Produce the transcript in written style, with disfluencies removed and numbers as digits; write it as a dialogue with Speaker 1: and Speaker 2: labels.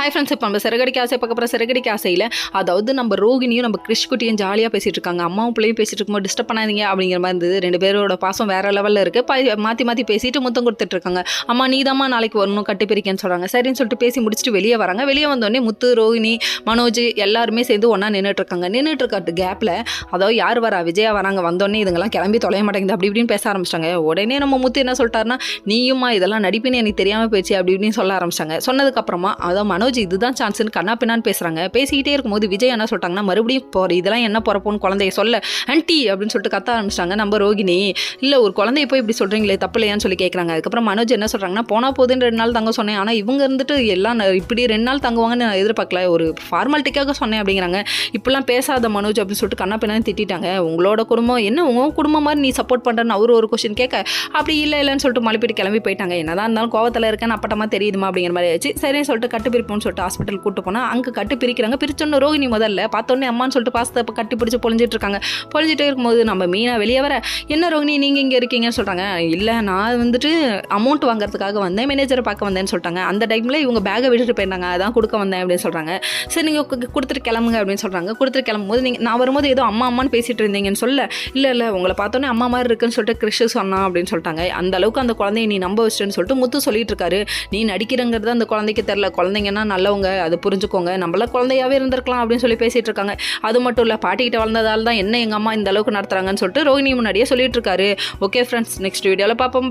Speaker 1: Hi friends, இப்போ நம்ம சிறகடிக்க ஆசை பார்க்க போகிற சிறகடிக்க ஆசையில் அதாவது நம்ம ரோகிணியும் நம்ம கிறிஷ் குட்டியும் ஜாலியாக பேசிகிட்டு இருக்காங்க. அம்மாவும் பிள்ளையும் பேசிகிட்டு இருக்கும்போது டிஸ்டர்ப் பண்ணாதீங்க அப்படிங்கிற மாதிரி இருந்தது. ரெண்டு பேரோட பாசம் வேறு லெவலில் இருக்குது. மாற்றி பேசிட்டு முத்தம் கொடுத்துட்டு இருக்காங்க. அம்மா நீதாம்மா நாளைக்கு வரணும் கட்டுப்பிரிக்கன்னு சொல்கிறாங்க. சரின்னு சொல்லிட்டு பேசி முடிச்சுட்டு வெளியே வராங்க. வெளியே வந்தோடனே முத்து, ரோகிணி, மனோஜ் எல்லாருமே சேர்ந்து ஒன்றா நின்றுட்டு இருக்க கேப்பில் அதாவது யார் வரா, விஜயா வராங்க. வந்தோடனே இதுங்கெல்லாம் கிளம்பி தொலைய மாட்டேங்குது அப்படி இப்படின்னு பேச ஆரம்பிச்சிட்டாங்க. உடனே நம்ம முத்து என்ன சொல்லிட்டாருன்னா, நீயும்மா இதெல்லாம் நடிப்புன்னு எனக்கு தெரியாமல் போயிடுச்சு அப்படி இப்படின்னு சொல்ல ஆரம்பிச்சாங்க. சொன்னதுக்கப்புறமா அதான் மனோஜ் இதுதான் சான்ஸ்னு கண்ணா பின்னான்னு பேசுகிறாங்க. பேசிக்கிட்டே இருக்கும்போது விஜய் என்ன சொல்லிட்டாங்கன்னா, மறுபடியும் இதெல்லாம் என்ன போகிறப்போன்னு குழந்தைய சொல்ல ஆன்ட்டி அப்படின்னு சொல்லிட்டு கத்த ஆரம்பிச்சிட்டாங்க. நம்ம ரோகிணி இல்லை ஒரு குழந்தைய போய் இப்படி சொல்கிறீங்களே தப்பு இல்லையான்னு சொல்லி கேட்குறாங்க. அதுக்கப்புறம் மனோஜ் என்ன சொல்கிறாங்கன்னா, போனால் போதுன்னு 2 நாள் தங்க சொன்னேன், ஆனால் இவங்க இருந்துட்டு எல்லாம் இப்படி 2 நாள் தங்குவாங்கன்னு நான் எதிர்பார்க்கல, ஒரு ஃபார்மாலிட்டிக்காக சொன்னேன் அப்படிங்கிறாங்க. இப்படிலாம் பேசாத மனோஜ் அப்படின்னு சொல்லிட்டு கண்ணா பின்னான்னு திட்டாங்க. உங்களோட குடும்பம் என்ன உங்கள் குடும்பம் மாதிரி நீ சப்போர்ட் பண்ணுறன்னு அவரு ஒரு கொஸ்டின் கேட்க, அப்படி இல்லைன்னு சொல்லிட்டு மலைப்பிட்டு கிளம்பி போயிட்டாங்க. என்னதான் இருந்தாலும் கோவத்தில் இருக்கேன்னு அப்பட்டமாக தெரியுதுமா அப்படிங்கிற மாதிரி ஆச்சு. சரின்னு சொல்லிட்டு கட்டு பிரிப்போம்னு சொல்லிட்டு ஹாஸ்பிட்டல் கூட்டு போனால் அங்கே கட்டு பிரிக்கிறாங்க. பிரிச்சோன்னு ரோகிணி முதல்ல பார்த்தோன்னே அம்மான்னு சொல்லிட்டு பாசத்தை கட்டி பிடிச்சி பொழிஞ்சிட்டு இருக்காங்க. பொழிஞ்சிட்டே இருக்கும்போது நம்ம மீனா வெளியே வர, என்ன ரோகிணி நீங்கள் இங்கே இருக்கீங்கன்னு சொல்கிறாங்க. இல்லை நான் வந்துட்டு அமௌண்ட் வாங்குறதுக்காக வந்தேன், மேனேஜரை பார்க்க வந்தேன்னு சொல்லிட்டாங்க. அந்த டைமில் இவங்க பேக்கை விட்டுட்டு போயிருந்தாங்க, அதான் கொடுக்க வந்தேன் அப்படின்னு சொல்கிறாங்க. சரி நீங்கள் கொடுத்துட்டு கிளம்புங்க அப்படின்னு சொல்கிறாங்க. கொடுத்துட்டு கிளம்பும்போது நான் வரும்போது ஏதோ அம்மான்னு பேசிட்டு இருந்தீங்கன்னு சொல்ல, இல்லை உங்களை பார்த்தோன்னே அம்மா மாதிரி இருக்குன்னு சொல்லிட்டு கிறிஷ் சொன்னான் அப்படின்னு சொல்லிட்டாங்க. அந்த அளவுக்கு அந்த குழந்தைய நீ நம்ப வச்சுன்னு சொல்லிட்டு முத்து சொல்லிட்டு இருக்காரு. நீ நடிக்கிறங்கிறது அந்த குழந்தைக்கு தெரில, குழந்தைங்கன்னா நல்லவங்க, அது புரிஞ்சுக்கோங்க, நம்மளாம் குழந்தையாவே இருந்திருக்கலாம் அப்படின்னு சொல்லி பேசிட்டு இருக்காங்க. அது மட்டும் இல்லை, பாட்டிக்கிட்ட வளர்ந்ததால் தான் என்ன எங்கள் அம்மா இந்த அளவுக்கு நடத்துறாங்கன்னு சொல்லிட்டு ரோகிணி முன்னாடியே சொல்லிட்டு இருக்காரு. ஓகே ஃப்ரெண்ட்ஸ், நெக்ஸ்ட் வீடியோவில் பார்ப்போம்.